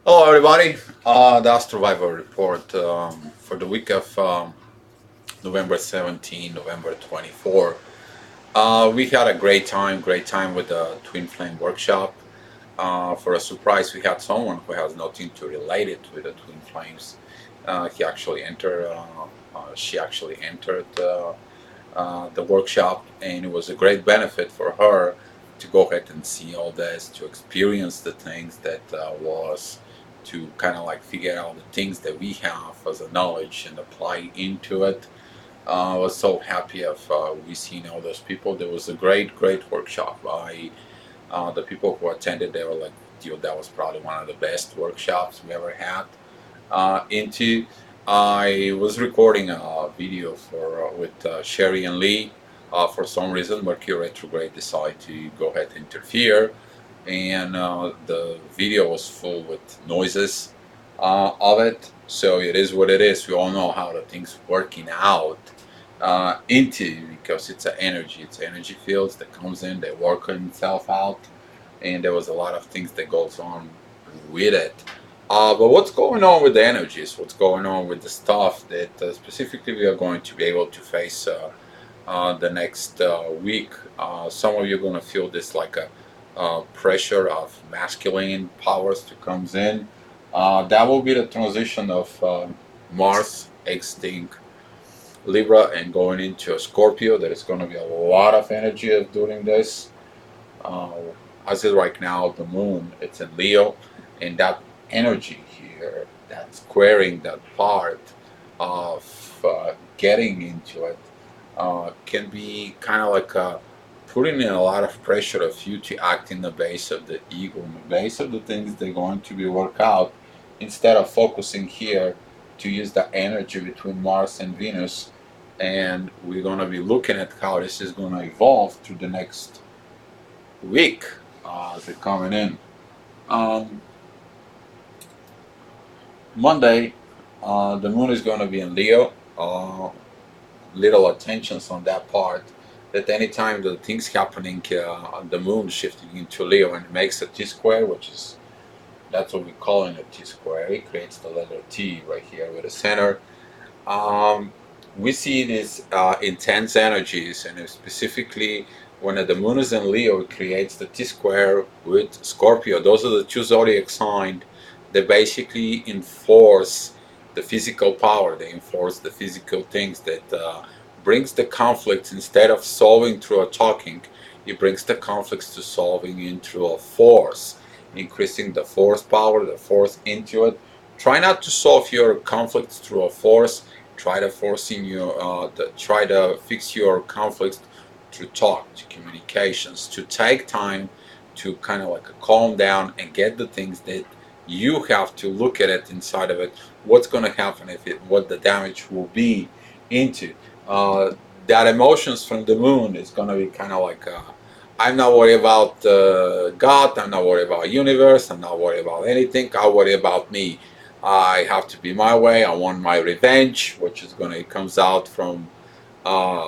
Hello, everybody. The Astroviber report for the week of November 17, November 24. We had a great time with the Twin Flame workshop. For a surprise, we had someone who has nothing to relate it with the Twin Flames. She actually entered the workshop, and it was a great benefit for her to go ahead and see all this, to experience the things that was, to kind of like figure out the things that we have as a knowledge and apply into it. I was so happy of we seen all those people. There was a great workshop. The people who attended, they were like, "Dude, that was probably one of the best workshops we ever had." Into I was recording a video for with Sherry and Lee. For some reason, Mercury retrograde decided to go ahead and interfere, and the video was full with noises of it. So it is what it is. We all know how the things working out into, because it's energy fields that comes in, they work itself out, and there was a lot of things that goes on with it. But what's going on with the energies? What's going on with the stuff that specifically we are going to be able to face the next week? Some of you are going to feel this like a pressure of masculine powers to comes in. That will be the transition of Mars exiting Libra and going into a Scorpio. There is going to be a lot of energy of doing this. Uh, as is right now, the moon, it's in Leo, and that energy here, that squaring that part of getting into it, can be kind of like putting in a lot of pressure of you to act in the base of the ego, in the base of the things they're going to be worked out, instead of focusing here to use the energy between Mars and Venus. And we're going to be looking at how this is going to evolve through the next week as they're coming in. Um, Monday, the moon is going to be in Leo. Little attentions on that part. That anytime the things happening, the moon shifting into Leo and it makes a T square, which is that's what we're calling a T square. It creates the letter T right here with the center. Um, we see these intense energies, and specifically when the moon is in Leo, it creates the T square with Scorpio. Those are the two zodiac signs that basically enforce the physical power. They enforce the physical things that brings the conflicts instead of solving through a talking. It brings the conflicts to solving in through a force, increasing the force power, the force into it. Try not to solve your conflicts through a force. Try to forcing your try to fix your conflicts through talk, to communications, to take time to kind of like calm down and get the things that you have to look at it inside of it. What's going to happen if it, what the damage will be into uh, that emotions from the moon is going to be kind of like I'm not worried about God. I'm not worried about universe. I'm not worried about anything. I worry about me. I have to be my way. I want my revenge, which is gonna it comes out from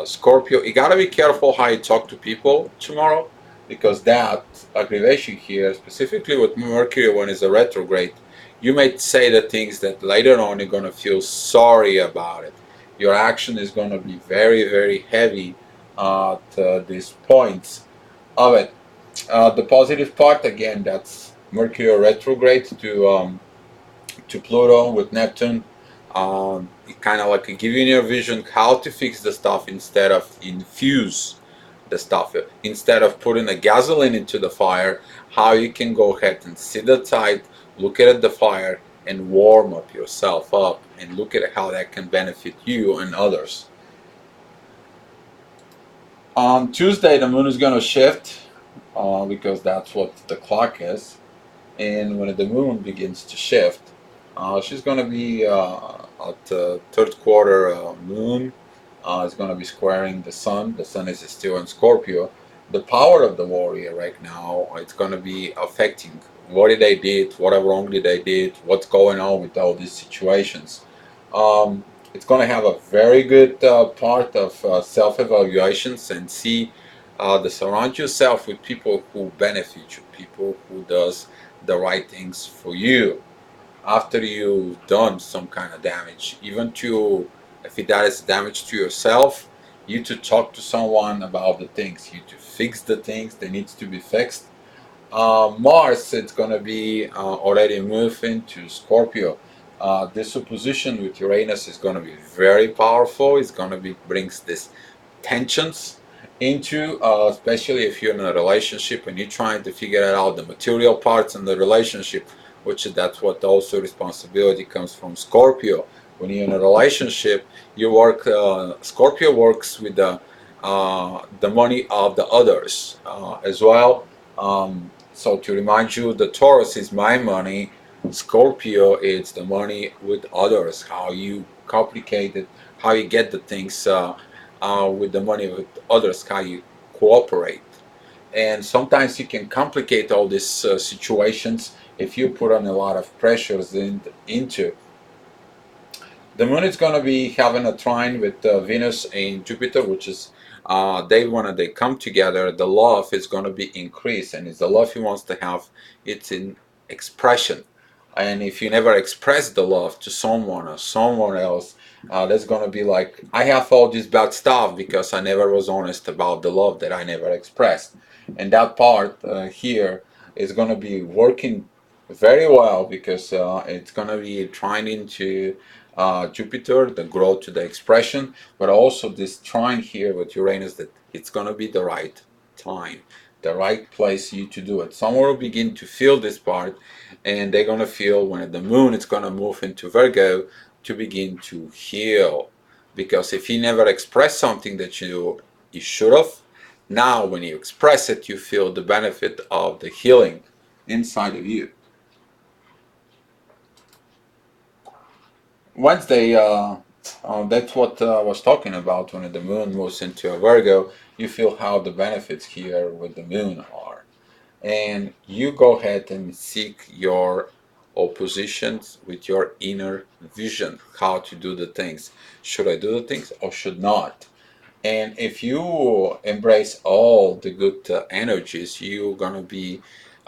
Scorpio. You gotta be careful how you talk to people tomorrow, because that aggravation here, specifically with Mercury when it's a retrograde, you may say the things that later on you're gonna feel sorry about it. Your action is gonna be very heavy at these points of it. The positive part again, that's Mercury retrograde to Pluto with Neptune. It kind of like giving you a vision how to fix the stuff instead of infuse the stuff. Instead of putting the gasoline into the fire, how you can go ahead and sit aside, look at the fire, and warm up yourself up, and look at how that can benefit you and others. On Tuesday, the moon is going to shift because that's what the clock is. And when the moon begins to shift, she's going to be at the third quarter moon. It's going to be squaring the sun. The sun is still in Scorpio. The power of the warrior right now, it's going to be affecting what did they did, what wrong did they did, what's going on with all these situations. It's going to have a very good part of self-evaluations, and see the surround yourself with people who benefit you, people who does the right things for you. after you've done some kind of damage, even to, if that is damage to yourself, you to talk to someone about the things, you to fix the things that needs to be fixed. Mars, it's going to be already moving to Scorpio. This opposition with Uranus is going to be very powerful. It's going to be brings this tensions into, especially if you're in a relationship and you're trying to figure out the material parts in the relationship, which that's what also responsibility comes from Scorpio. When you're in a relationship, you work. Scorpio works with the money of the others as well. So to remind you, the Taurus is my money. Scorpio is the money with others. How you complicate it, how you get the things with the money with others, how you cooperate. And sometimes you can complicate all these situations if you put on a lot of pressures into. The moon is going to be having a trine with Venus and Jupiter, which is they come together, the love is going to be increased, and it's the love he wants to have. It's in expression, and if you never express the love to someone or someone else, that's going to be like, I have all this bad stuff because I never was honest about the love that I never expressed, and that part here is going to be working very well because it's going to be trying into Jupiter, the growth to the expression, but also this trine here with Uranus, that it's going to be the right time, the right place you to do it. Someone will begin to feel this part, and they're going to feel when the moon is going to move into Virgo to begin to heal. Because if you never express something that you should have, now when you express it, you feel the benefit of the healing inside of you. Wednesday, that's what I was talking about when the moon moves into a Virgo. You feel how the benefits here with the moon are. And you go ahead and seek your oppositions with your inner vision, how to do the things. Should I do the things or should not? And if you embrace all the good energies, you're gonna be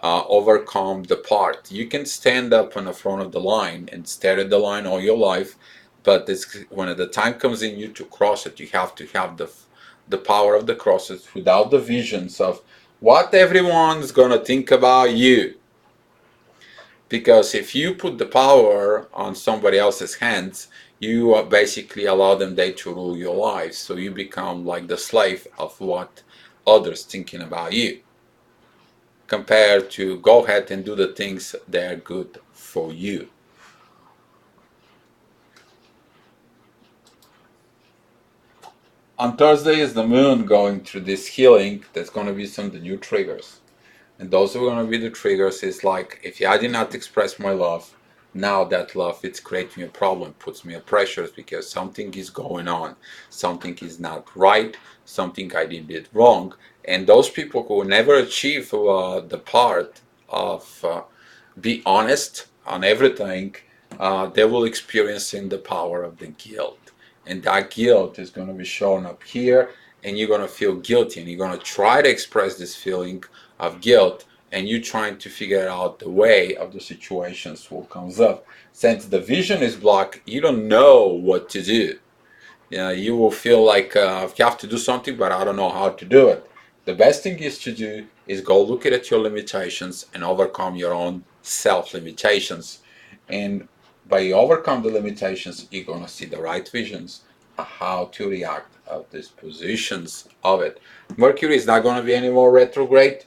overcome the part. You can stand up on the front of the line and stare at the line all your life, but when the time comes in you to cross it, you have to have the power of the crosses without the visions of what everyone's gonna think about you. Because if you put the power on somebody else's hands, you basically allow them they to rule your life. So you become like the slave of what others thinking about you. Compared to go ahead and do the things that are good for you. On Thursday is the moon going through this healing. There's going to be some of the new triggers. And those are going to be the triggers. Is like, if I did not express my love, now that love, it's creating a problem, puts me a pressures because something is going on, something is not right, something I did wrong. And those people who never achieve the part of be honest on everything, they will experiencing the power of the guilt. And that guilt is going to be shown up here, and you're going to feel guilty, and you're going to try to express this feeling of guilt, and you're trying to figure out the way of the situations what comes up. Since the vision is blocked, you don't know what to do. You will feel like you have to do something, but I don't know how to do it. The best thing is to do is go look at your limitations and overcome your own self limitations. And by overcome the limitations, you're gonna see the right visions of how to react of these positions of it. Mercury is not gonna be any more retrograde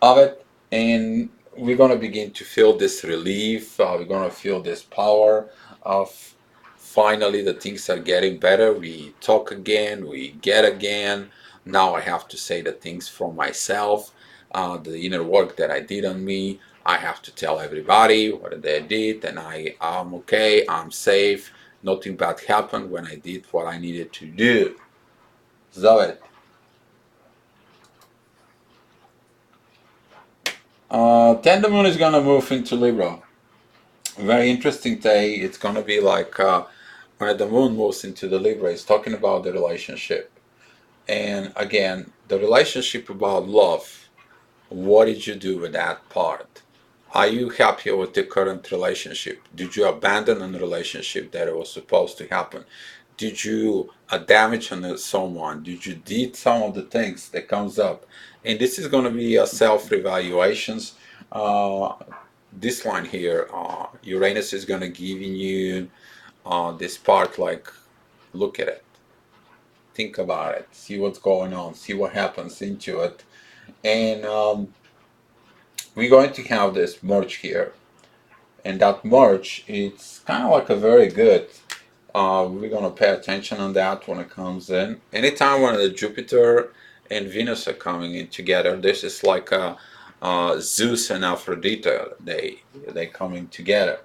of it, and we're gonna begin to feel this relief. We're gonna feel this power of finally the things are getting better. We talk again, we get again. Now I have to say the things for myself, the inner work that I did on me. I have to tell everybody what they did, and I'm okay, I'm safe. Nothing bad happened when I did what I needed to do. So it. 10 the moon is gonna move into Libra. Very interesting day. It's gonna be like when the moon moves into the Libra, it's talking about the relationship. And again, the relationship about love. What did you do with that part? Are you happy with the current relationship? Did you abandon a relationship that it was supposed to happen? Did you damage on someone? Did you did some of the things that comes up? And this is going to be a self-evaluations. Uh, this one here, Uranus is going to give you this part, like, look at it, think about it, see what's going on, see what happens into it. And we're going to have this merge here. And that merge, it's kind of like a very good, we're going to pay attention on that when it comes in. Anytime when the Jupiter and Venus are coming in together, this is like a Zeus and Aphrodite, they coming together.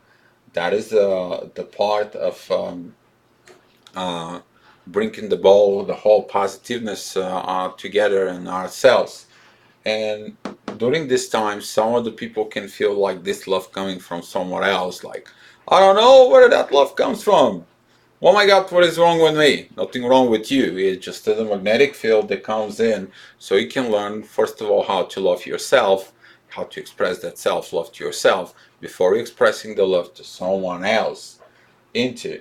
That is the part of uh, bringing the whole positiveness together in ourselves. And during this time, some of the people can feel like this love coming from somewhere else. Like, I don't know where that love comes from. Oh my God, what is wrong with me? Nothing wrong with you. It's just the magnetic field that comes in. So you can learn, first of all, how to love yourself, how to express that self-love to yourself before expressing the love to someone else into.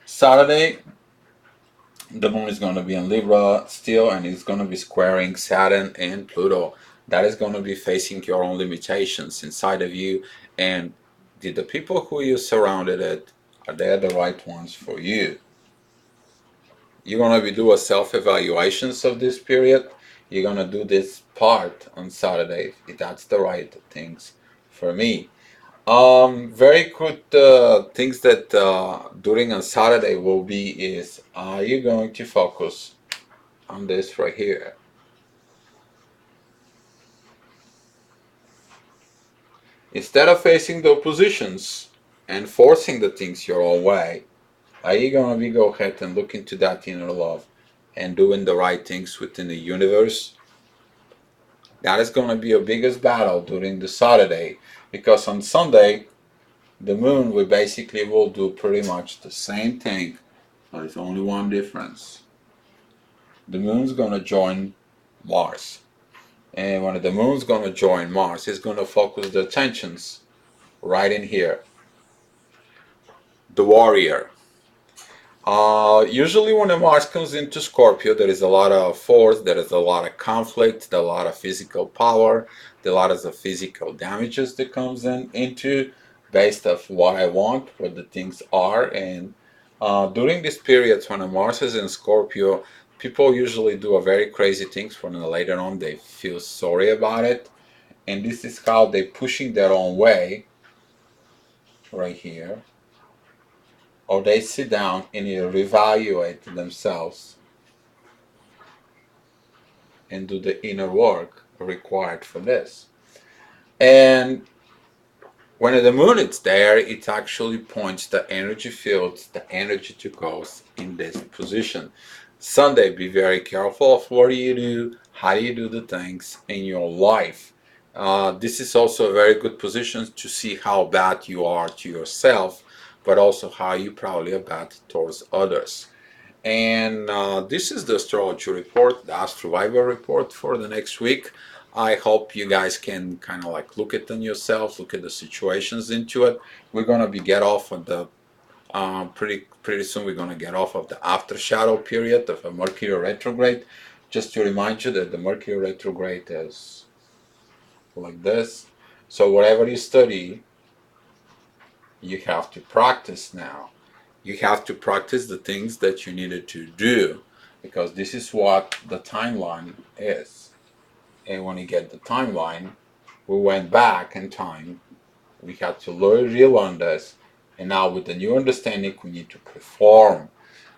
Saturday, the moon is going to be in Libra still, and it's going to be squaring Saturn and Pluto. That is going to be facing your own limitations inside of you. And did the people who you surrounded it, are they the right ones for you? You're going to be doing self-evaluations of this period. You're going to do this part on Saturday, if that's the right things for me. Very good things that during on Saturday will be is, are you going to focus on this right here? Instead of facing the oppositions and forcing the things your own way, are you going to be go ahead and look into that inner love and doing the right things within the universe? That is going to be your biggest battle during the Saturday, because on Sunday the moon we basically will do pretty much the same thing, but there's only one difference. The moon's going to join Mars. And when the moon's going to join Mars, it's going to focus the attentions right in here. The warrior. Usually when the Mars comes into Scorpio, there is a lot of force, there is a lot of conflict, there is a lot of physical power, there are a lot of physical damages that comes into based of what I want, what the things are. And during this period when the Mars is in Scorpio, people usually do a very crazy things when later on they feel sorry about it. And this is how they pushing their own way right here, or they sit down and you reevaluate themselves and do the inner work required for this. And when the moon is there, it actually points the energy fields, the energy to go in this position. Sunday, be very careful of what you do, how you do the things in your life. This is also a very good position to see how bad you are to yourself, but also how you probably are bad towards others. And this is the astrology report, the Astroviber report for the next week. I hope you guys can kind of like look at them yourselves, look at the situations into it. We're gonna be get off of the pretty soon. We're gonna get off of the after shadow period of a Mercury retrograde. Just to remind you that the Mercury retrograde is like this. So whatever you study, you have to practice now. You have to practice the things that you needed to do, because this is what the timeline is. And when you get the timeline, we went back in time, we had to relearn this, and now with the new understanding we need to perform.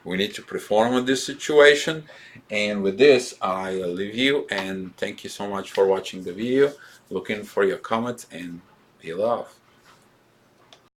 We need to perform in this situation. And with this I leave you, and thank you so much for watching the video. Looking for your comments, and be love.